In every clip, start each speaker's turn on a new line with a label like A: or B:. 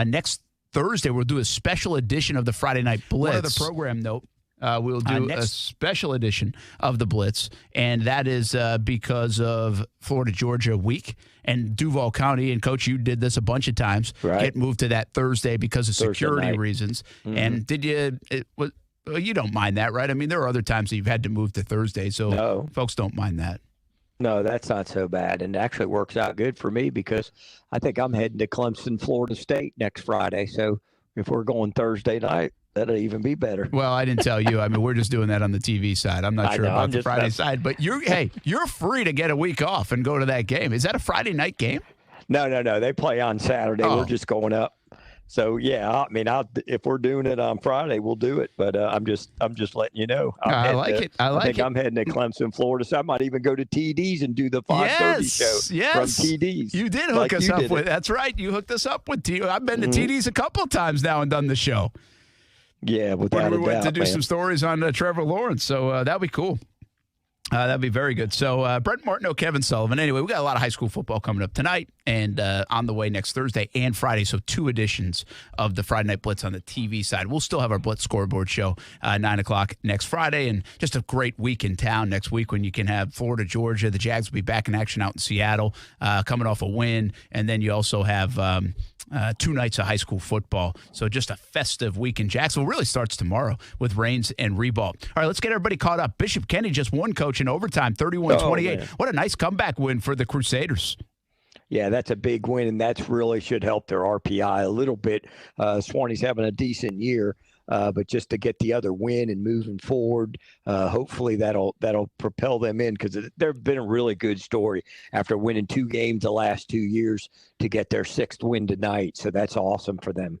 A: Next Thursday, we'll do a special edition of the Friday Night Blitz. One other program note. We'll do a special edition of the Blitz, and that is because of Florida-Georgia week and Duval County. And, Coach, you did this a bunch of times.
B: Right.
A: Get moved to that Thursday because of security reasons.
B: Mm-hmm.
A: And did you you don't mind that, right? I mean, there are other times that you've had to move to Thursday, so folks don't mind that.
B: No, that's not so bad, and it actually works out good for me because I think I'm heading to Clemson, Florida State next Friday. So if we're going Thursday night, that'll even be better.
A: Well, I didn't tell you. I mean, we're just doing that on the TV side. I'm not sure about the Friday side. But you're free to get a week off and go to that game. Is that a Friday night game?
B: No. They play on Saturday. We're just going up. So yeah, I mean, if we're doing it on Friday, we'll do it. But I'm just letting you know.
A: I like it.
B: I think I'm heading to Clemson, Florida. So I might even go to TD's and do the 5:30 show from TD's.
A: You did hook us up with. That's right. You hooked us up with TD. I've been to TD's a couple of times now and done the show.
B: Yeah, without a doubt.
A: We went to do some stories on Trevor Lawrence, so that'd be cool. That'd be very good. So Brent Martineau, Kevin Sullivan. Anyway, we got a lot of high school football coming up tonight and on the way next Thursday and Friday. So 2 editions of the Friday Night Blitz on the TV side. We'll still have our Blitz Scoreboard show 9 o'clock next Friday. And just a great week in town next week when you can have Florida, Georgia. The Jags will be back in action out in Seattle coming off a win. And then you also have 2 nights of high school football. So just a festive week in Jacksonville. Really starts tomorrow with Rains and Reball. All right, let's get everybody caught up. Bishop Kenny just won, Coach, in overtime, 31-28. What a nice comeback win for the Crusaders.
B: Yeah, that's a big win, and that's really should help their RPI a little bit. Swanee's having a decent year, but just to get the other win and moving forward, hopefully that'll propel them in because they've been a really good story after winning 2 games the last 2 years to get their 6th win tonight. So that's awesome for them.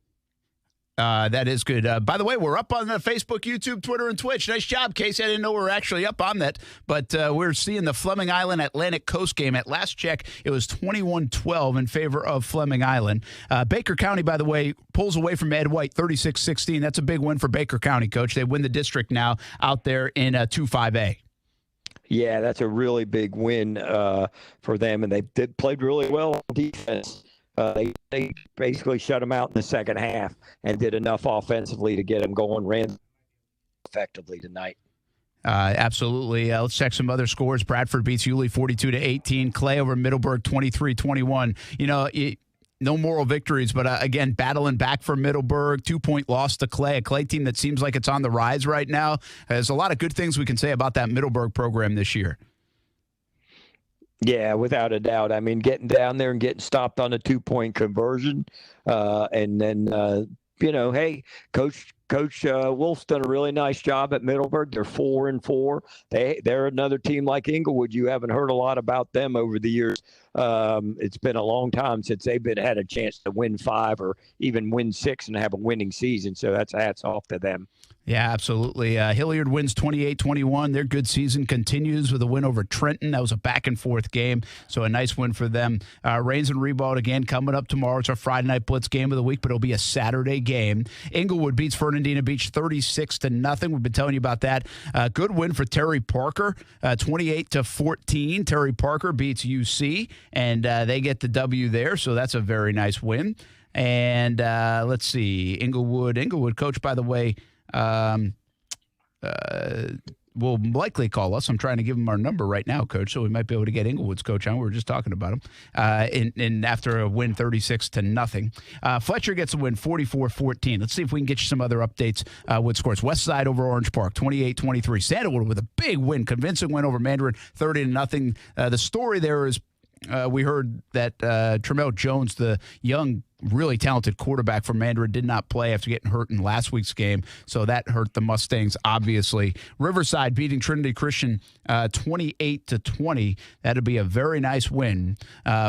A: That is good. By the way, we're up on Facebook, YouTube, Twitter, and Twitch. Nice job, Casey. I didn't know we were actually up on that, but we're seeing the Fleming Island Atlantic Coast game. At last check, it was 21-12 in favor of Fleming Island. Baker County, by the way, pulls away from Ed White 36-16. That's a big win for Baker County, Coach. They win the district now out there in 2-5A.
B: Yeah, that's a really big win for them, and they played really well on defense. They basically shut them out in the second half and did enough offensively to get them going, ran effectively tonight.
A: Absolutely. Let's check some other scores. Bradford beats Yulee 42-18. Clay over Middleburg 23-21. You know, no moral victories, but again, battling back for Middleburg. 2-point loss to Clay, a Clay team that seems like it's on the rise right now. There's a lot of good things we can say about that Middleburg program this year.
B: Yeah, without a doubt. I mean, getting down there and getting stopped on a 2-point conversion, and then hey, Coach Wolf's done a really nice job at Middleburg. They're 4-4. They're another team like Inglewood. You haven't heard a lot about them over the years. It's been a long time since they've had a chance to win 5 or even win 6 and have a winning season. So that's hats off to them.
A: Yeah, absolutely. Hilliard wins 28-21. Their good season continues with a win over Trenton. That was a back-and-forth game, so a nice win for them. Rains and Reball again coming up tomorrow. It's our Friday Night Blitz game of the week, but it'll be a Saturday game. Inglewood beats Fernandina Beach 36-0. We've been telling you about that. Good win for Terry Parker, 28-14. Terry Parker beats UC, and they get the W there, so that's a very nice win. And let's see, Inglewood coach, by the way, will likely call us. I'm trying to give him our number right now, Coach, so we might be able to get Inglewood's coach on. We were just talking about him. And after a win 36-0. Fletcher gets a win 44-14. Let's see if we can get you some other updates with scores. West Side over Orange Park, 28-23. Sandalwood with a big win, convincing win over Mandarin, 30-0. The story there is we heard that Tremel Jones, the young, really talented quarterback for Mandarin, did not play after getting hurt in last week's game, so that hurt the Mustangs, obviously. Riverside beating Trinity Christian 28-20. That'd be a very nice win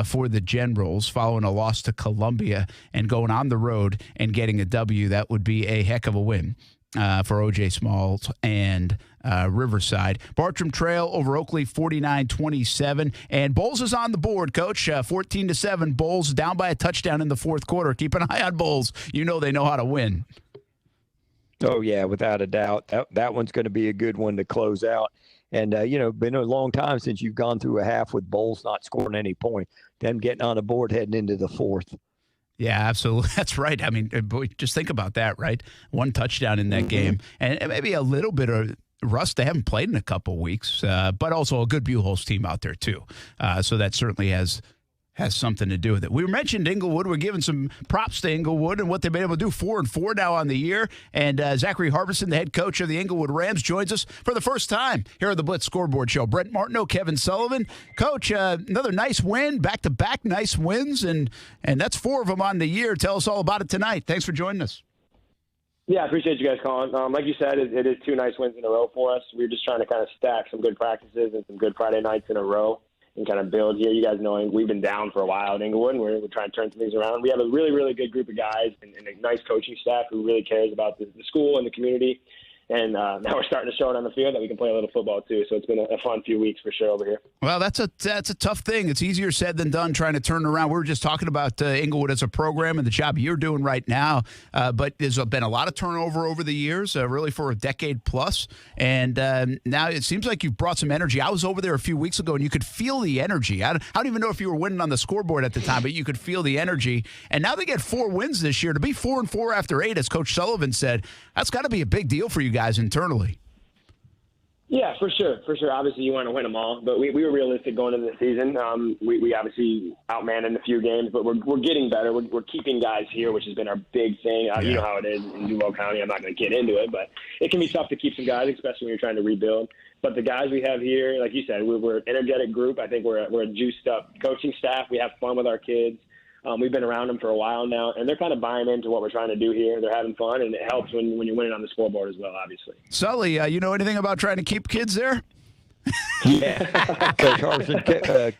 A: for the Generals, following a loss to Columbia and going on the road and getting a W. That would be a heck of a win for O.J. Smalls and Riverside. Bartram Trail over Oakley 49-27. And Bowles is on the board, Coach. 14-7. Bowles down by a touchdown in the fourth quarter. Keep an eye on Bowles. You know they know how to win.
B: Oh, yeah, without a doubt. That one's going to be a good one to close out. And, been a long time since you've gone through a half with Bowles not scoring any point. Them getting on the board heading into the fourth.
A: Yeah, absolutely. That's right. I mean, boy, just think about that, right? One touchdown in that game, and maybe a little bit of rust. They haven't played in a couple weeks, but also a good Buchholz team out there too. So that certainly has something to do with it. We mentioned Inglewood. We're giving some props to Inglewood and what they've been able to do. 4-4 now on the year. And Zachary Harbison, the head coach of the Inglewood Rams, joins us for the first time here at the Blitz Scoreboard Show. Brent Martineau, Kevin Sullivan. Coach, another nice win, back-to-back nice wins, and that's 4 of them on the year. Tell us all about it tonight. Thanks for joining us.
C: Yeah, I appreciate you guys calling. Like you said, it is 2 nice wins in a row for us. We're just trying to kind of stack some good practices and some good Friday nights in a row and kind of build here. You guys know we've been down for a while at Inglewood, and we're trying to turn some things around. We have a really, really good group of guys and a nice coaching staff who really cares about the school and the community. And now we're starting to show it on the field that we can play a little football too. So it's been a fun few weeks for sure over here.
A: Well, that's a tough thing. It's easier said than done trying to turn it around. We were just talking about Inglewood as a program and the job you're doing right now. But there's been a lot of turnover over the years, really for a decade plus. And now it seems like you've brought some energy. I was over there a few weeks ago, and you could feel the energy. I don't even know if you were winning on the scoreboard at the time, but you could feel the energy. And now they get 4 wins this year. To be 4-4 after 8, as Coach Sullivan said, that's got to be a big deal for you guys internally.
C: Yeah, for sure. Obviously, you want to win them all, but we were realistic going into the season. We obviously outmanned in a few games, but we're getting better. We're keeping guys here, which has been our big thing. You know how it is in Duval County. I'm not going to get into it, but it can be tough to keep some guys, especially when you're trying to rebuild. But the guys we have here, like you said, we're an energetic group. I think we're a juiced-up coaching staff. We have fun with our kids. We've been around them for a while now, and they're kind of buying into what we're trying to do here. They're having fun, and it helps when you're winning on the scoreboard as well, obviously.
A: Sully, you know anything about trying to keep kids there?
B: Yeah, Coach Harbison,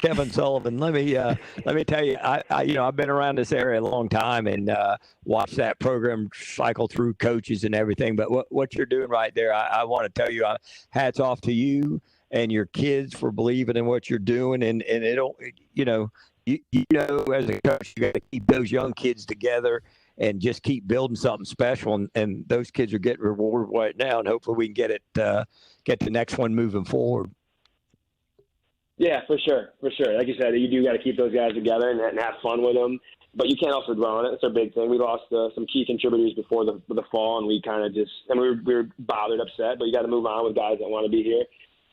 B: Kevin Sullivan. Let me tell you, I've been around this area a long time and watched that program cycle through coaches and everything. But what you're doing right there, I want to tell you, hats off to you and your kids for believing in what you're doing, and it'll, You know, as a coach, you got to keep those young kids together and just keep building something special. And those kids are getting rewarded right now, and hopefully we can get the next one moving forward.
C: Yeah, for sure. Like you said, you do got to keep those guys together and have fun with them. But you can't also dwell on it. It's our big thing. We lost some key contributors before the fall, and we kind of we were bothered, upset. But you got to move on with guys that want to be here.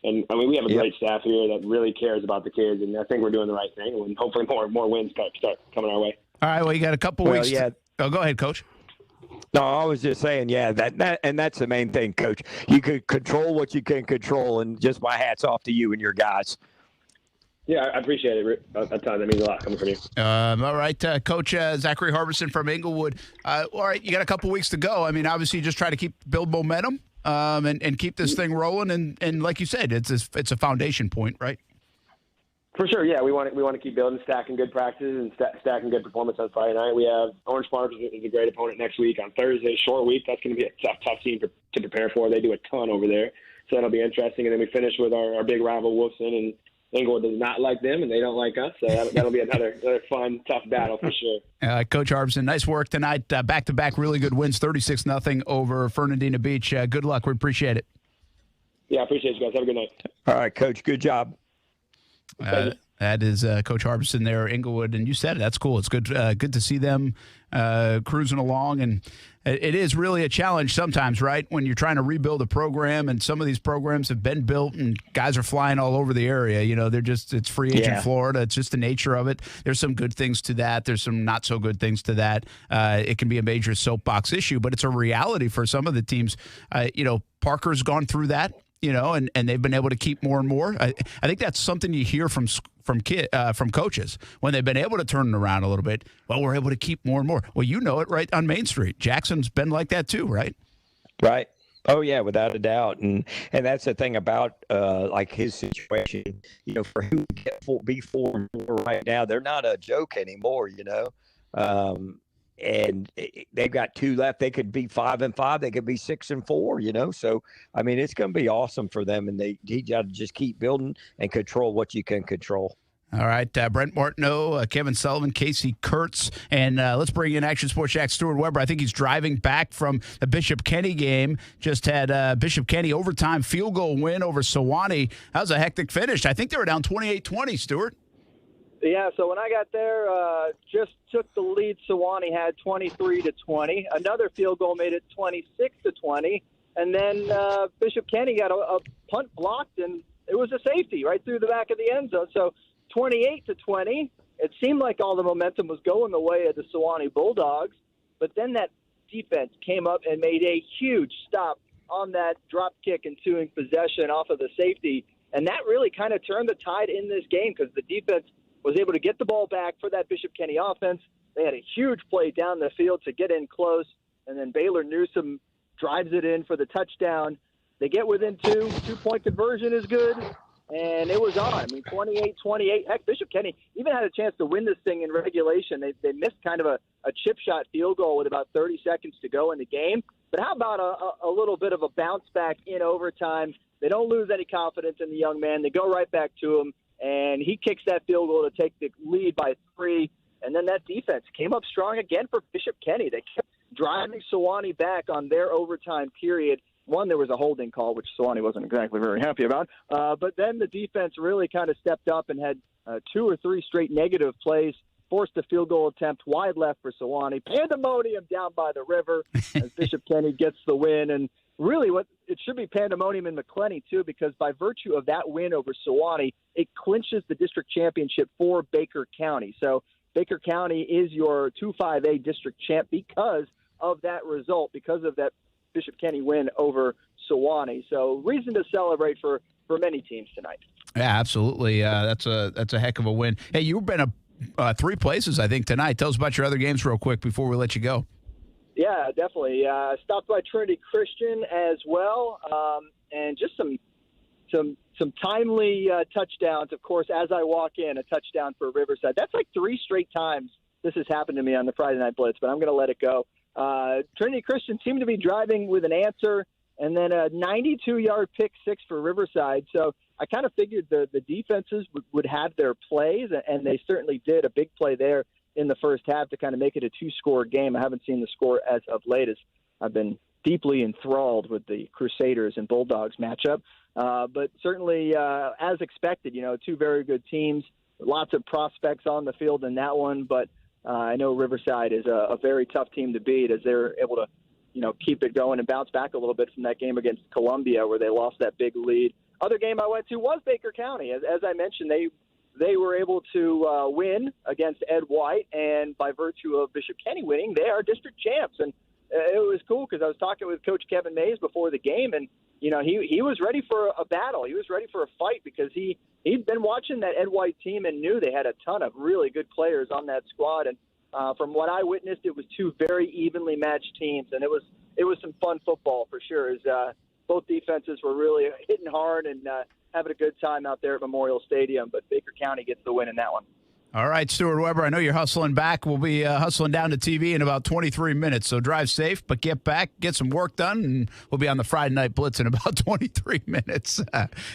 C: And, I mean, we have a great staff here that really cares about the kids, and I think we're doing the right thing. And hopefully more wins start coming our way.
A: All right, well, you got a couple weeks. Yeah. Oh, go ahead, Coach.
B: No, I was just saying, and that's the main thing, Coach. You could control what you can control, and just my hat's off to you and your guys.
C: Yeah, I appreciate it, Rick. A ton. That means a lot coming from you.
A: All right, Coach Zachary Harbison from Inglewood. All right, you got a couple weeks to go. I mean, obviously, just try to build momentum. And keep this thing rolling, and like you said, it's a foundation point, right?
C: For sure, yeah. We want to keep building, stacking good practices and stacking good performance on Friday night. We have Orange Park is a great opponent next week on Thursday. Short week. That's going to be a tough team to prepare for. They do a ton over there, so that'll be interesting. And then we finish with our big rival Wolfson, and Inglewood does not like them, and they don't like us. So that'll be another fun, tough battle for sure.
A: Coach Harbison, nice work tonight. Back-to-back really good wins, 36-0 over Fernandina Beach. Good luck. We appreciate it.
C: Yeah, I appreciate you guys. Have a good night.
B: All right, Coach. Good job.
A: That is Coach Harbison there, Inglewood, and you said it. That's cool. It's good to see them cruising along, and it is really a challenge sometimes, right, when you're trying to rebuild a program, and some of these programs have been built, and guys are flying all over the area. You know, it's free agent Florida. It's just the nature of it. There's some good things to that. There's some not so good things to that. It can be a major soapbox issue, but it's a reality for some of the teams. Parker's gone through that. And they've been able to keep more and more. I think that's something you hear from coaches when they've been able to turn it around a little bit. Well, we're able to keep more and more. Well, you know it right on Main Street. Jackson's been like that too, right?
B: Right. Oh yeah, without a doubt. And that's the thing about like his situation. For him to be 4-4 right now, they're not a joke anymore. And they've got 2 left. They could be 5-5. They could be 6-4. So I mean, it's going to be awesome for them. And he got to just keep building and control what you can control.
A: All right, Brent Martineau, Kevin Sullivan, Casey Kurtz, and let's bring in Action Sports Jack Stuart Weber. I think he's driving back from the Bishop Kenny game. Just had Bishop Kenny overtime field goal win over Sewanee. That was a hectic finish. I think they were down 28-20, Stuart.
D: Yeah, so when I got there, just took the lead. Sewanee had 23-20. Another field goal made it 26-20. And then Bishop Kenny got a punt blocked, and it was a safety right through the back of the end zone. So 28-20. It seemed like all the momentum was going the way of the Sewanee Bulldogs. But then that defense came up and made a huge stop on that drop kick ensuing possession off of the safety. And that really kind of turned the tide in this game because the defense was able to get the ball back for that Bishop Kenny offense. They had a huge play down the field to get in close, and then Baylor Newsome drives it in for the touchdown. They get within two-point conversion is good, and it was on. I mean, 28-28. Heck, Bishop Kenny even had a chance to win this thing in regulation. They missed kind of a chip shot field goal with about 30 seconds to go in the game. But how about a little bit of a bounce back in overtime? They don't lose any confidence in the young man. They go right back to him. And he kicks that field goal to take the lead by 3. And then that defense came up strong again for Bishop Kenny. They kept driving Sewanee back on their overtime period. One, there was a holding call, which Sewanee wasn't exactly very happy about. But then the defense really kind of stepped up and had 2 or 3 straight negative plays, forced a field goal attempt wide left for Sewanee. Pandemonium down by the river as Bishop Kenny gets the win. And really, what it should be pandemonium in McClenny, too, because by virtue of that win over Sewanee, it clinches the district championship for Baker County. So Baker County is your 2-5A district champ because of that result, because of that Bishop Kenny win over Sewanee. So reason to celebrate for many teams tonight.
A: Yeah, absolutely. That's a heck of a win. Hey, you've been 3 places, I think, tonight. Tell us about your other games real quick before we let you go.
D: Yeah, definitely. Stopped by Trinity Christian as well, and just some timely touchdowns. Of course, as I walk in, a touchdown for Riverside. That's like 3 straight times this has happened to me on the Friday Night Blitz, but I'm going to let it go. Trinity Christian seemed to be driving with an answer, and then a 92-yard pick six for Riverside. So I kind of figured the defenses would have their plays, and they certainly did. A big play there in the first half to kind of make it a 2-score game. I haven't seen the score as of late, as I've been deeply enthralled with the Crusaders and Bulldogs matchup. But certainly, as expected, 2 very good teams, lots of prospects on the field in that one. But I know Riverside is a very tough team to beat as they're able to, keep it going and bounce back a little bit from that game against Columbia where they lost that big lead. Other game I went to was Baker County. As I mentioned, they were able to win against Ed White, and by virtue of Bishop Kenny winning, they are district champs. And it was cool because I was talking with Coach Kevin Mays before the game, and he was ready for a battle. He was ready for a fight because he'd been watching that Ed White team and knew they had a ton of really good players on that squad. And from what I witnessed, it was 2 very evenly matched teams, and it was some fun football for sure. As both defenses were really hitting hard and having a good time out there at Memorial Stadium, but Baker County gets the win in that one.
A: All right, Stuart Weber, I know you're hustling back. We'll be hustling down to TV in about 23 minutes, so drive safe, but get back, get some work done, and we'll be on the Friday Night Blitz in about 23 minutes.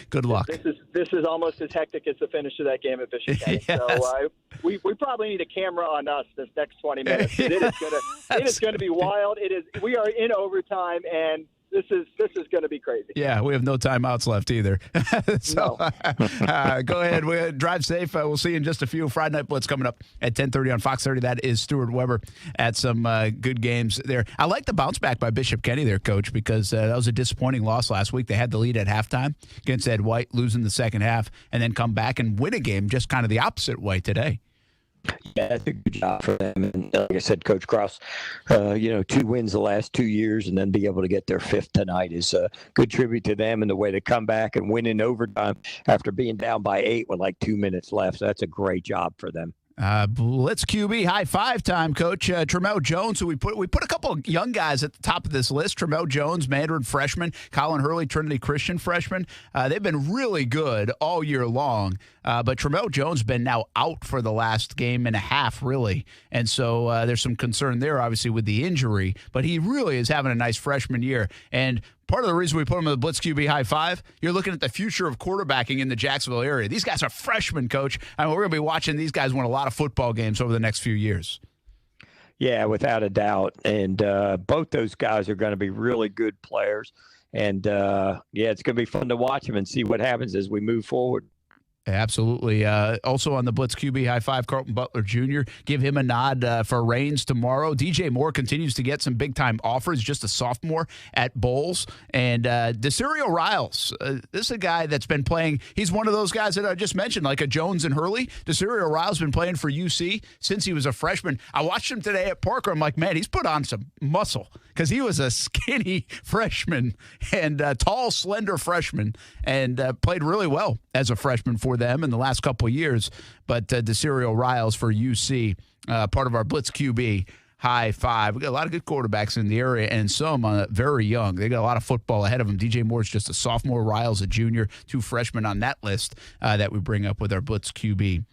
A: Good luck.
D: This is almost as hectic as the finish of that game at Bishop Kenny.
A: Yes.
D: So we probably need a camera on us this next 20 minutes. It is going to be wild. We are in overtime, and this is going to be crazy.
A: Yeah, we have no timeouts left either. So
D: no.
A: Go ahead. Drive safe. We'll see you in just a few. Friday Night Blitz coming up at 10:30 on Fox 30. That is Stuart Weber at some good games there. I like the bounce back by Bishop Kenny there, Coach, because that was a disappointing loss last week. They had the lead at halftime against Ed White, losing the second half, and then come back and win a game just kind of the opposite way today.
B: Yeah, that's a good job for them. And like I said, Coach Cross, 2 wins the last 2 years and then be able to get their 5th tonight is a good tribute to them and the way they come back and win in overtime after being down by 8 with like 2 minutes left. So that's a great job for them.
A: Blitz QB high five time, Coach. Tremel Jones, who we put a couple of young guys at the top of this list. Tremel Jones, Mandarin freshman, Colin Hurley, Trinity Christian freshman. They've been really good all year long, but Tremel Jones been now out for the last game and a half, really, and so there's some concern there, obviously, with the injury. But he really is having a nice freshman year, and part of the reason we put him in the Blitz QB high five, you're looking at the future of quarterbacking in the Jacksonville area. These guys are freshmen, Coach. I mean, we're going to be watching these guys win a lot of football games over the next few years.
B: Yeah, without a doubt. And both those guys are going to be really good players. And, it's going to be fun to watch them and see what happens as we move forward.
A: Absolutely. Also on the Blitz QB high five, Carlton Butler Jr. Give him a nod for Reigns tomorrow. DJ Moore continues to get some big-time offers, just a sophomore at Bowles. And Desirio Riles, this is a guy that's been playing. He's one of those guys that I just mentioned, like a Jones and Hurley. Desirio Riles been playing for UC since he was a freshman. I watched him today at Parker. I'm like, man, he's put on some muscle because he was a skinny freshman and tall, slender freshman and played really well as a freshman for them in the last couple of years. But Desirio Riles for UC, part of our Blitz QB high five. We got a lot of good quarterbacks in the area and some very young. They got a lot of football ahead of them. DJ Moore's just a sophomore, Riles a junior, 2 freshmen on that list that we bring up with our Blitz QB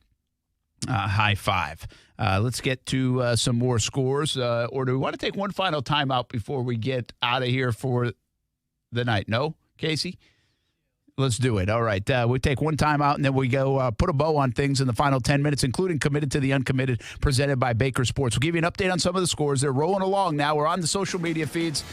A: high five. Let's get to some more scores. Or do we want to take one final timeout before we get out of here for the night? No, Casey? Let's do it. All right. We take one time out, and then we go put a bow on things in the final 10 minutes, including Committed to the Uncommitted, presented by Baker Sports. We'll give you an update on some of the scores. They're rolling along now. We're on the social media feeds.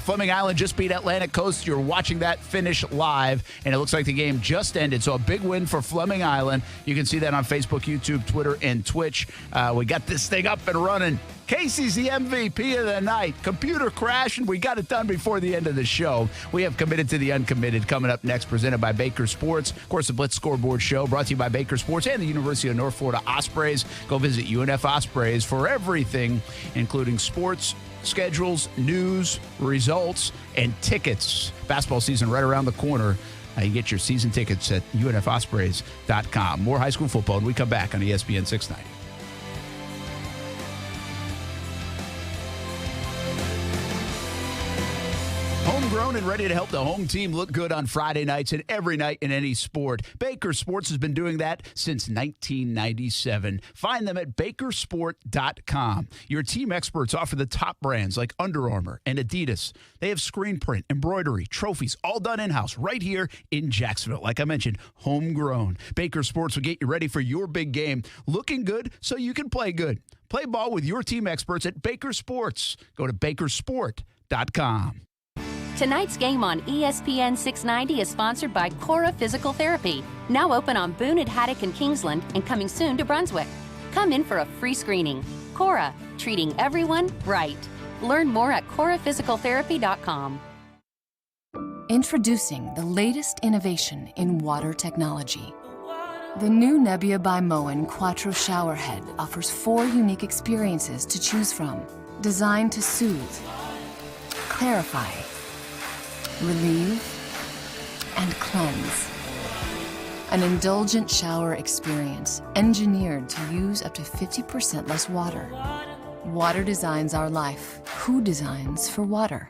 A: Fleming Island just beat Atlantic Coast. You're watching that finish live, and it looks like the game just ended. So a big win for Fleming Island. You can see that on Facebook, YouTube, Twitter, and Twitch. We got this thing up and running. Casey's the MVP of the night. Computer crash, and we got it done before the end of the show. We have Committed to the Uncommitted coming up next, presented by Baker Sports. Of course, the Blitz Scoreboard Show brought to you by Baker Sports and the University of North Florida Ospreys. Go visit UNF Ospreys for everything, including sports, schedules, news, results, and tickets. Basketball season right around the corner. You get your season tickets at unfospreys.com. More high school football, and we come back on ESPN 690. Homegrown and ready to help the home team look good on Friday nights and every night in any sport. Baker Sports has been doing that since 1997. Find them at bakersport.com. Your team experts offer the top brands like Under Armour and Adidas. They have screen print, embroidery, trophies, all done in-house right here in Jacksonville. Like I mentioned, homegrown. Baker Sports will get you ready for your big game, looking good so you can play good. Play ball with your team experts at Baker Sports. Go to bakersport.com.
E: Tonight's game on ESPN 690 is sponsored by Cora Physical Therapy, now open on Boone at Haddock and Kingsland and coming soon to Brunswick. Come in for a free screening. Cora, treating everyone right. Learn more at coraphysicaltherapy.com.
F: Introducing the latest innovation in water technology. The new Nebbia by Moen Quattro Showerhead offers 4 unique experiences to choose from, designed to soothe, clarify, relieve, and cleanse. An indulgent shower experience engineered to use up to 50% less water. Water designs our life. Who designs for water?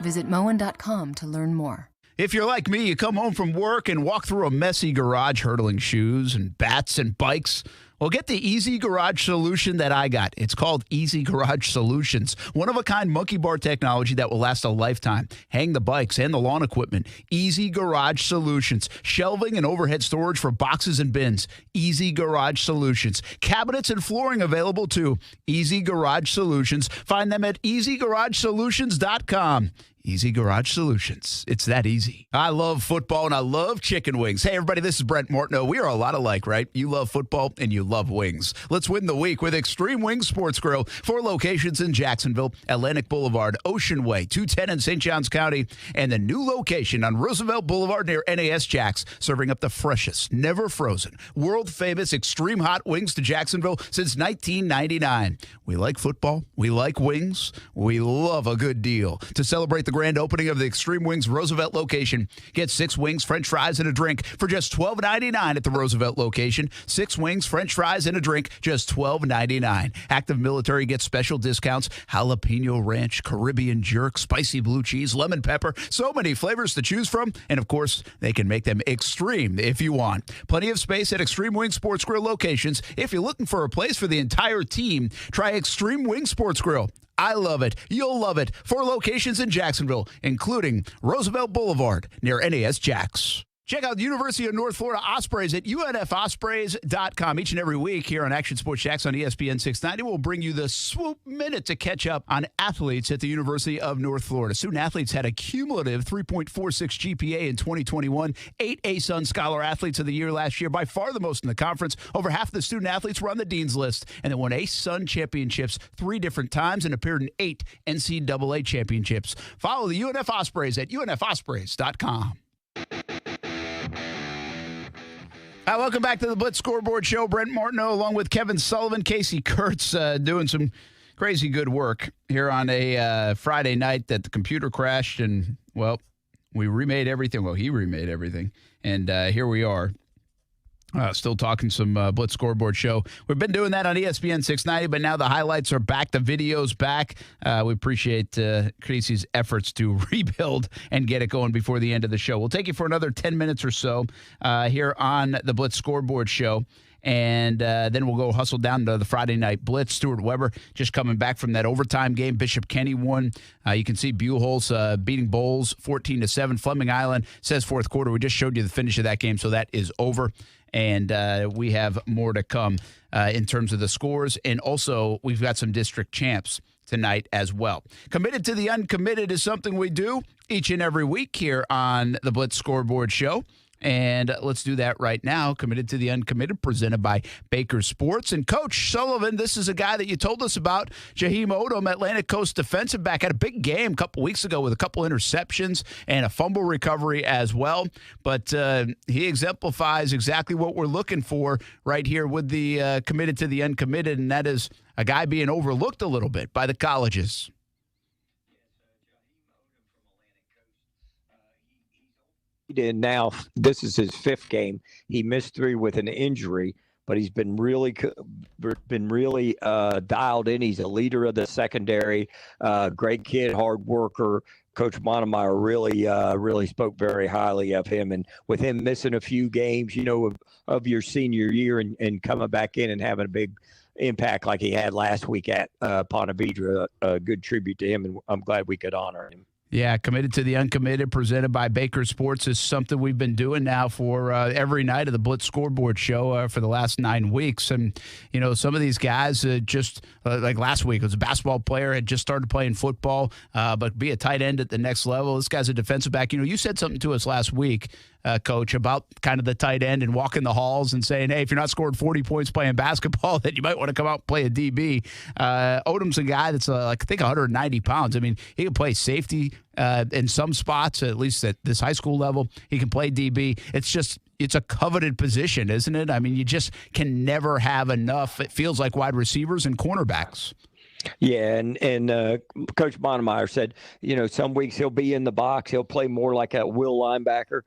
F: Visit Moen.com to learn more.
A: If you're like me, you come home from work and walk through a messy garage hurdling shoes and bats and bikes. Well, get the easy garage solution that I got. It's called Easy Garage Solutions. One-of-a-kind monkey bar technology that will last a lifetime. Hang the bikes and the lawn equipment. Easy Garage Solutions. Shelving and overhead storage for boxes and bins. Easy Garage Solutions. Cabinets and flooring available too. Easy Garage Solutions. Find them at easygaragesolutions.com. Easy Garage Solutions. It's that easy. I love football and I love chicken wings. Hey, everybody, this is Brent Martineau. We are a lot alike, right? You love football and you love wings. Let's win the week with Extreme Wings Sports Grill. 4 locations in Jacksonville, Atlantic Boulevard, Ocean Way, 210 in St. Johns County, and the new location on Roosevelt Boulevard near NAS Jacks, serving up the freshest, never frozen, world-famous extreme hot wings to Jacksonville since 1999. We like football. We like wings. We love a good deal. To celebrate the grand opening of the Extreme Wings Roosevelt location, get 6 wings, French fries, and a drink for just $12.99 at the Roosevelt location. 6 wings, French fries, and a drink, just $12.99. Active military gets special discounts: jalapeno ranch, Caribbean jerk, spicy blue cheese, lemon pepper. So many flavors to choose from, and of course, they can make them extreme if you want. Plenty of space at Extreme Wing Sports Grill locations. If you're looking for a place for the entire team, try Extreme Wing Sports Grill. I love it. You'll love it. 4 locations in Jacksonville, including Roosevelt Boulevard near NAS Jacks. Check out the University of North Florida Ospreys at unfospreys.com. Each and every week here on Action Sports Jacks on ESPN 690, we'll bring you the swoop minute to catch up on athletes at the University of North Florida. Student athletes had a cumulative 3.46 GPA in 2021. 8 A-Sun Scholar Athletes of the Year last year, by far the most in the conference. Over half of the student athletes were on the Dean's List, and they won A-Sun championships 3 different times and appeared in 8 NCAA championships. Follow the UNF Ospreys at unfospreys.com. Welcome back to the Blitz Scoreboard Show. Brent Martineau along with Kevin Sullivan, Casey Kurtz doing some crazy good work here on a Friday night that the computer crashed and, well, we remade everything. Well, he remade everything. And here we are. Still talking some Blitz Scoreboard Show. We've been doing that on ESPN 690, but now the highlights are back. The video's back. We appreciate Casey's efforts to rebuild and get it going before the end of the show. We'll take you for another 10 minutes or so here on the Blitz Scoreboard Show. And then we'll go hustle down to the Friday night Blitz. Stuart Weber just coming back from that overtime game. Bishop Kenny won. You can see Buchholz beating Bowles 14-7. Fleming Island says fourth quarter. We just showed you the finish of that game, so that is over. And we have more to come in terms of the scores. And also, we've got some district champs tonight as well. Committed to the Uncommitted is something we do each and every week here on the Blitz Scoreboard Show. And let's do that right now. Committed to the Uncommitted, presented by Baker Sports. And Coach Sullivan, this is a guy that you told us about, Jaheim Odom, Atlantic Coast defensive back. Had a big game a couple weeks ago with a couple interceptions and a fumble recovery as well. But he exemplifies exactly what we're looking for right here with the Committed to the Uncommitted, and that is a guy being overlooked a little bit by the colleges.
B: And now this is his 5th game. He missed 3 with an injury, but he's been really dialed in. He's a leader of the secondary, great kid, hard worker. Coach Monemeyer really spoke very highly of him. And with him missing a few games, of your senior year and coming back in and having a big impact like he had last week at Ponte Vedra, a good tribute to him, and I'm glad we could honor him.
A: Yeah, Committed to the Uncommitted, presented by Baker Sports, is something we've been doing now for every night of the Blitz Scoreboard Show for the last 9 weeks. And, some of these guys just like last week, it was a basketball player, had just started playing football, but be a tight end at the next level. This guy's a defensive back. You said something to us last week, Coach, about kind of the tight end and walking the halls and saying, hey, if you're not scoring 40 points playing basketball, then you might want to come out and play a DB. Odom's a guy that's I think 190 pounds. I mean, he can play safety in some spots, at least at this high school level. He can play DB. It's a coveted position, isn't it? I mean, you just can never have enough, it feels like, wide receivers and cornerbacks.
B: Yeah, and Coach Monemeyer said, some weeks he'll be in the box. He'll play more like a will linebacker,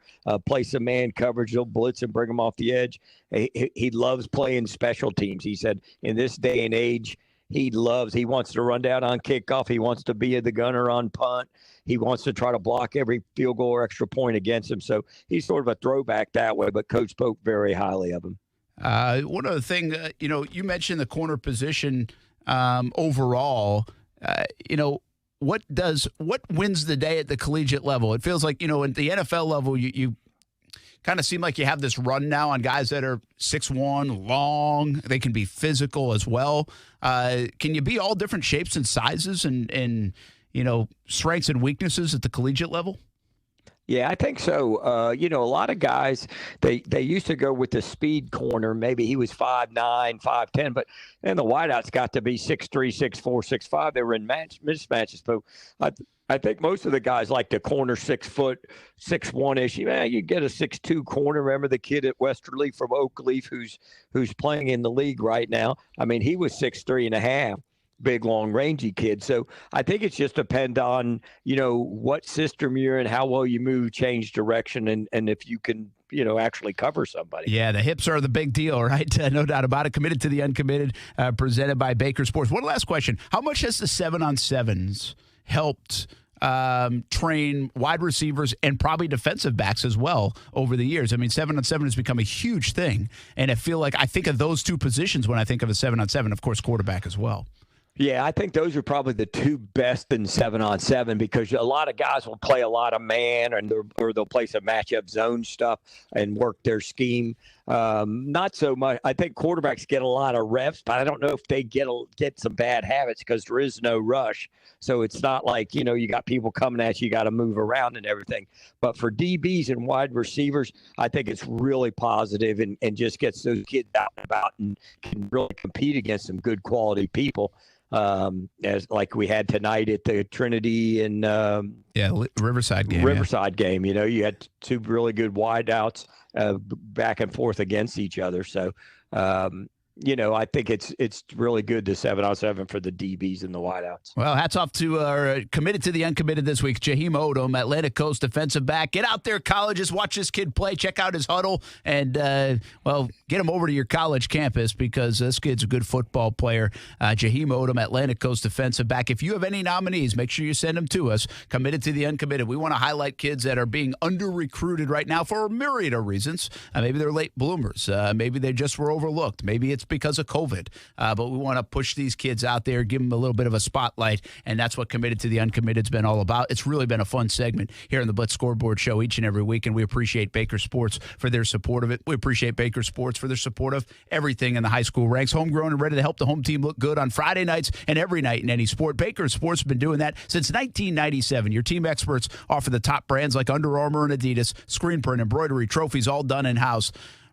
B: play some man coverage. He'll blitz and bring him off the edge. He loves playing special teams. He said in this day and age, he wants to run down on kickoff. He wants to be the gunner on punt. He wants to try to block every field goal or extra point against him. So he's sort of a throwback that way, but Coach spoke very highly of him.
A: One other thing, you mentioned the corner position overall. What wins the day at the collegiate level? It feels like, at the NFL level, you kind of seem like you have this run now on guys that are 6'1", long. They can be physical as well. Can you be all different shapes and sizes and strengths and weaknesses at the collegiate level?
B: Yeah, I think so. A lot of guys, they used to go with the speed corner. Maybe he was 5'9", 5'10", but then the wideouts got to be 6'3", 6'4", 6'5". They were in mismatches. But I think most of the guys like the corner 6 foot, 6'1"-ish. You get a 6'2" corner. Remember the kid at Westerly from Oakleaf who's playing in the league right now? I mean, he was 6'3.5". Big, long, rangy kid. So I think it's just depend on, what system you're in, how well you move, change direction, and if you can, actually cover somebody.
A: Yeah, the hips are the big deal, right? No doubt about it. Committed to the Uncommitted, presented by Baker Sports. One last question. How much has the 7-on-7s helped train wide receivers and probably defensive backs as well over the years? I mean, 7-on-7 has become a huge thing, and I think of those two positions when I think of a 7-on-7, of course, quarterback as well.
B: Yeah, I think those are probably the two best in 7-on-7 because a lot of guys will play a lot of man or they'll play some matchup zone stuff and work their scheme. Not so much. I think quarterbacks get a lot of reps, but I don't know if they get some bad habits because there is no rush. So it's not like, you got people coming at you, you got to move around and everything. But for DBs and wide receivers, I think it's really positive and just gets those kids out and about and can really compete against some good quality people. As like we had tonight at the Trinity and
A: Riverside game.
B: You had two really good wideouts back and forth against each other. So I think it's really good to 7-on-7 for the DBs and the wideouts.
A: Well, hats off to our committed to the uncommitted this week, Jaheim Odom, Atlantic Coast defensive back. Get out there, colleges, watch this kid play, check out his huddle, and, get him over to your college campus because this kid's a good football player. Jaheim Odom, Atlantic Coast defensive back. If you have any nominees, make sure you send them to us. Committed to the uncommitted. We want to highlight kids that are being under-recruited right now for a myriad of reasons. Maybe they're late bloomers. Maybe they just were overlooked. Maybe it's because of COVID. But we want to push these kids out there, give them a little bit of a spotlight, and that's what Committed to the Uncommitted's been all about. It's really been a fun segment here on the Blitz Scoreboard Show each and every week, and we appreciate Baker Sports for their support of it. We appreciate Baker Sports for their support of everything in the high school ranks. Homegrown and ready to help the home team look good on Friday nights and every night in any sport. Baker Sports has been doing that since 1997. Your team experts offer the top brands like Under Armour and Adidas, screen print, embroidery, trophies, all done in-house.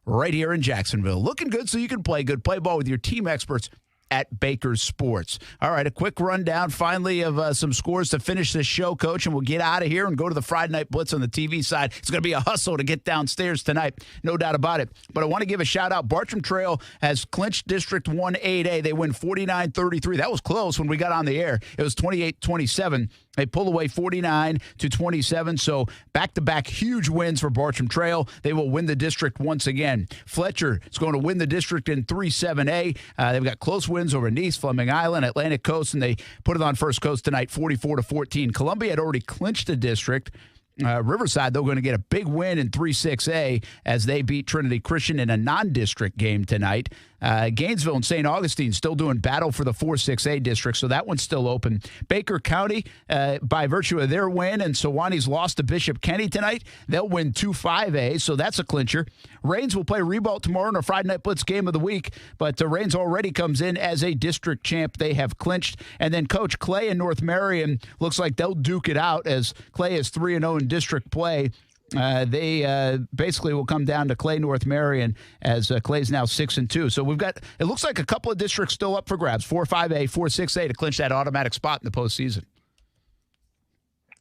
A: Right here in Jacksonville. Looking good so you can play good. Play ball with your team experts at Baker Sports. All right, a quick rundown finally of some scores to finish this show, Coach, and we'll get out of here and go to the Friday Night Blitz on the TV side. It's going to be a hustle to get downstairs tonight, no doubt about it. But I want to give a shout-out. Bartram Trail has clinched District 1-8A. They win 49-33. That was close when we got on the air. It was 28-27. They pull away 49-27, so back-to-back huge wins for Bartram Trail. They will win the district once again. Fletcher is going to win the district in 3-7A. They've got close wins over Nice, Fleming Island, Atlantic Coast, and they put it on First Coast tonight, 44-14. Columbia had already clinched the district. Riverside, they're going to get a big win in 3-6A as they beat Trinity Christian in a non-district game tonight. Gainesville and St. Augustine still doing battle for the 4-6A district, so that one's still open. Baker County, by virtue of their win, and Sewannee's lost to Bishop Kenny tonight, they'll win 2-5A, so that's a clincher. Rains will play Ribault tomorrow in a Friday Night Blitz game of the week, but Rains already comes in as a district champ. They have clinched. And then Coach Clay and North Marion looks like they'll duke it out as Clay is 3-0 in district play. They basically will come down to Clay North Marion as Clay's now 6-2. So we've got, it looks like a couple of districts still up for grabs, 4-5A, 4-6A to clinch that automatic spot in the postseason.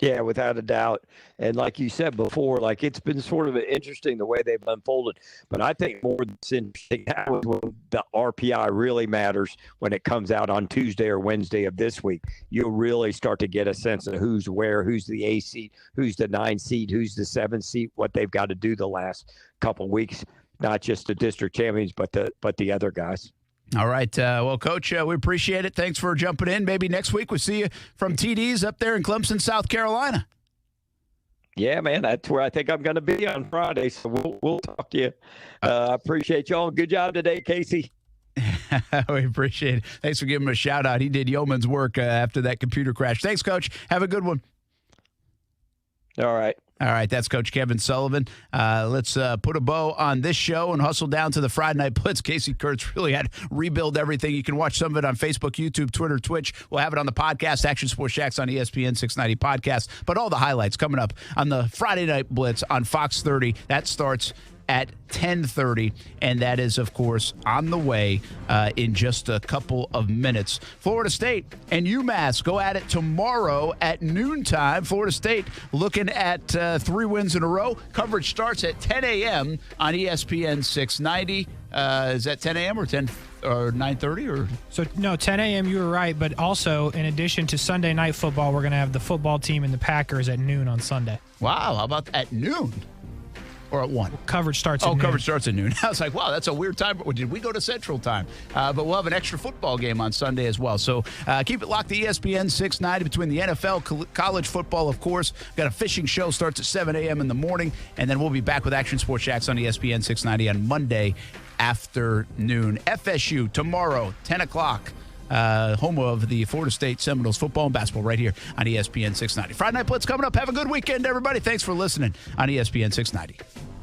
B: Yeah, without a doubt. And like you said before, like it's been sort of interesting the way they've unfolded. But I think more than interesting now is when the RPI really matters when it comes out on Tuesday or Wednesday of this week. You'll really start to get a sense of who's where, who's the A seed, who's the 9 seed, who's the 7 seed, what they've got to do the last couple of weeks, not just the district champions, but the other guys.
A: All right. Well, Coach, we appreciate it. Thanks for jumping in. Maybe next week we'll see you from TD's up there in Clemson, South Carolina.
B: Yeah, man, that's where I think I'm going to be on Friday, so we'll talk to you. I appreciate y'all. Good job today, Casey.
A: We appreciate it. Thanks for giving him a shout-out. He did yeoman's work after that computer crash. Thanks, Coach. Have a good one.
B: All right.
A: All right, that's Coach Kevin Sullivan. Let's put a bow on this show and hustle down to the Friday Night Blitz. Casey Kurtz really had to rebuild everything. You can watch some of it on Facebook, YouTube, Twitter, Twitch. We'll have it on the podcast, Action Sports Shacks on ESPN 690 podcast. But all the highlights coming up on the Friday Night Blitz on Fox 30. That starts at 10:30, and that is, of course, on the way in just a couple of minutes. Florida State and UMass go at it tomorrow at noontime. Florida State looking at 3 wins in a row. Coverage starts at 10 a.m. on ESPN 690. Is that 10 a.m. or 10 or 9:30 or?
G: So no, 10 a.m. You were right, but also in addition to Sunday night football, we're going to have the football team and the Packers at noon on Sunday.
A: Wow, how about at noon? Or at 1?
G: Coverage starts at noon.
A: Coverage starts at noon. I was like, wow, that's a weird time. Did we go to Central Time? But we'll have an extra football game on Sunday as well. So keep it locked to ESPN 690 between the NFL, college football, of course. Got a fishing show, starts at 7 a.m. in the morning. And then we'll be back with Action Sports Shacks on ESPN 690 on Monday afternoon. FSU tomorrow, 10 o'clock. home of the Florida State Seminoles football and basketball right here on ESPN 690. Friday Night Blitz coming up. Have a good weekend, everybody. Thanks for listening on ESPN 690.